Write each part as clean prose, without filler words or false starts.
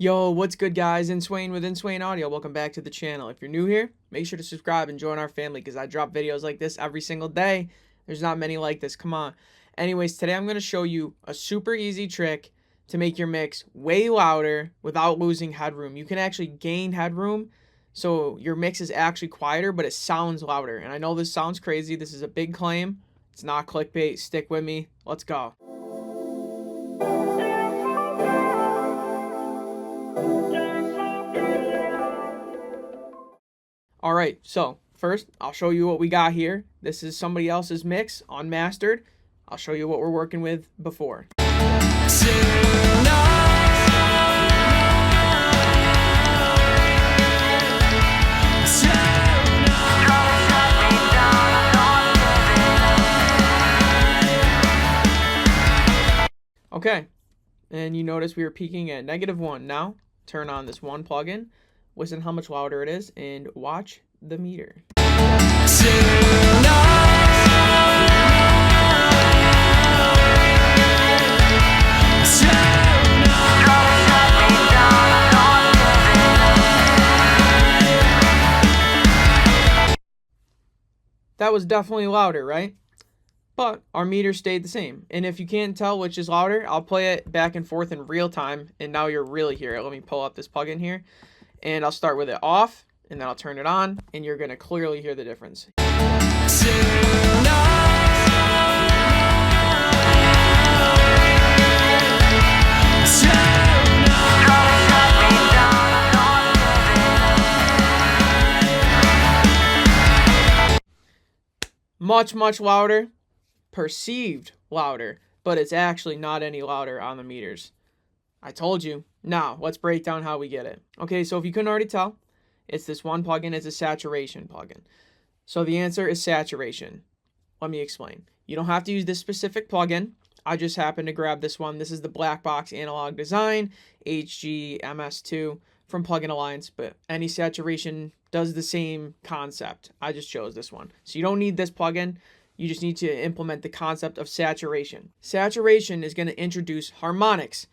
Yo, what's good guys? Inswain with Inswain Audio. Welcome back to the channel. If you're new here, make sure to subscribe and join our family because I drop videos like this every single day. There's not many like this. Come on. Anyways, today I'm going to show you a super easy trick to make your mix way louder without losing headroom. You can actually gain headroom so your mix is actually quieter, but it sounds louder. And I know this sounds crazy. This is a big claim. It's not clickbait. Stick with me. Let's go. Alright, so first I'll show you what we got here. This is somebody else's mix, unmastered. I'll show you what we're working with before. Okay, and you notice we were peaking at -1. Now, turn on this one plugin. Listen how much louder it is and watch the meter. That was definitely louder, right? But our meter stayed the same. And if you can't tell which is louder, I'll play it back and forth in real time. And now you're really here. Let me pull up this plugin here. And I'll start with it off, and then I'll turn it on, and you're going to clearly hear the difference. Much louder, perceived louder, but it's actually not any louder on the meters. I told you. Now, let's break down how we get it. Okay, so if you couldn't already tell, it's this one plugin. It's a saturation plugin. So the answer is saturation. Let me explain. You don't have to use this specific plugin. I just happened to grab this one. This is the Black Box Analog Design HG MS2 from Plugin Alliance, but any saturation does the same concept. I just chose this one. So you don't need this plugin. You just need to implement the concept of saturation. Saturation is going to introduce harmonics.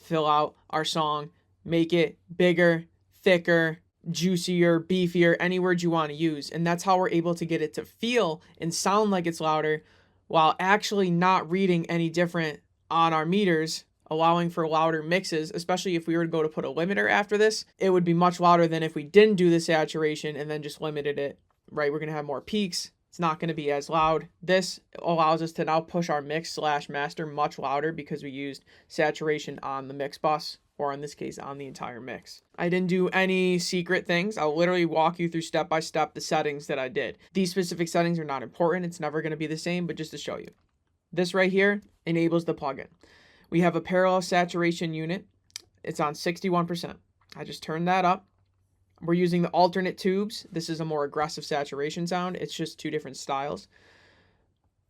Fill out our song, make it bigger, thicker, juicier, beefier, any word you want to use. And that's how we're able to get it to feel and sound like it's louder while actually not reading any different on our meters, allowing for louder mixes, especially if we were to go to put a limiter after this. It would be much louder than if we didn't do the saturation and then just limited it, right? We're going to have more peaks. It's not going to be as loud. This allows us to now push our mix/master much louder because we used saturation on the mix bus, or in this case, on the entire mix. I didn't do any secret things. I'll literally walk you through step by step the settings that I did. These specific settings are not important. It's never going to be the same, but just to show you. This right here enables the plugin. We have a parallel saturation unit. It's on 61%. I just turned that up. We're using the alternate tubes. This is a more aggressive saturation sound. It's just two different styles.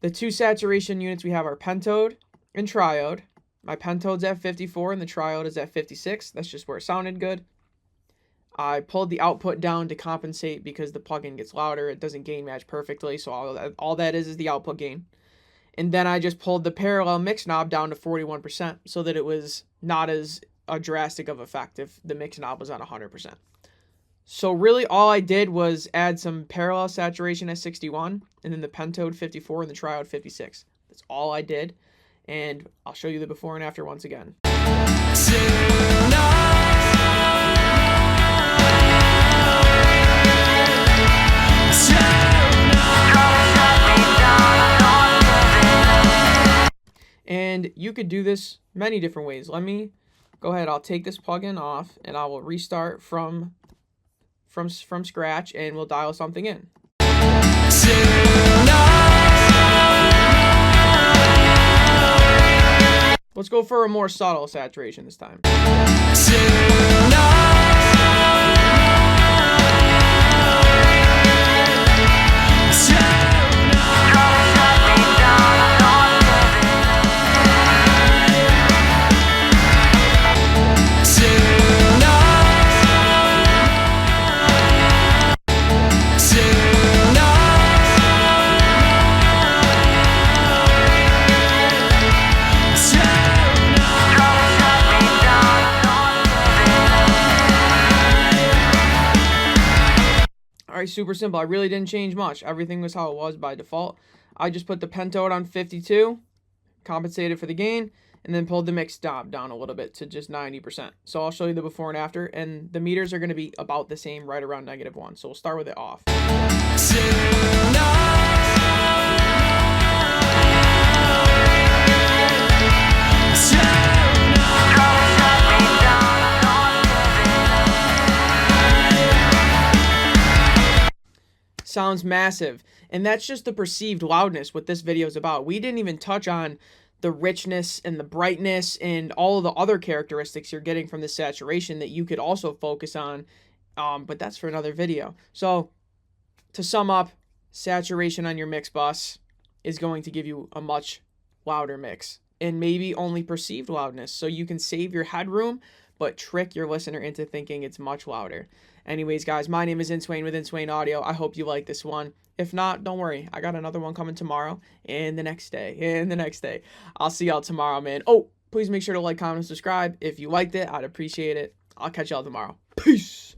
The two saturation units we have are pentode and triode. My pentode's at 54 and the triode is at 56. That's just where it sounded good. I pulled the output down to compensate because the plugin gets louder. It doesn't gain match perfectly, so all that is the output gain. And then I just pulled the parallel mix knob down to 41% so that it was not as drastic of effect if the mix knob was on 100%. So really all I did was add some parallel saturation at 61 and then the pentode 54 and the triode 56. That's all I did. And I'll show you the before and after once again. And you could do this many different ways. Let me go ahead. I'll take this plugin off and I will restart from scratch and we'll dial something in. Let's go for a more subtle saturation this time. Alright, super simple. I really didn't change much. Everything was how it was by default. I just put the pentode on 52, compensated for the gain, and then pulled the mix knob down a little bit to just 90%. So I'll show you the before and after, and the meters are going to be about the same, right around -1. So we'll start with it off. Sounds massive, and that's just the perceived loudness what this video is about. We didn't even touch on the richness and the brightness and all of the other characteristics you're getting from the saturation that you could also focus on, but that's for another video. So to sum up, saturation on your mix bus is going to give you a much louder mix, and maybe only perceived loudness, so you can save your headroom but trick your listener into thinking it's much louder. Anyways, guys, my name is Inswain with Inswain Audio. I hope you like this one. If not, don't worry. I got another one coming tomorrow and the next day. I'll see y'all tomorrow, man. Oh, please make sure to like, comment, and subscribe. If you liked it, I'd appreciate it. I'll catch y'all tomorrow. Peace.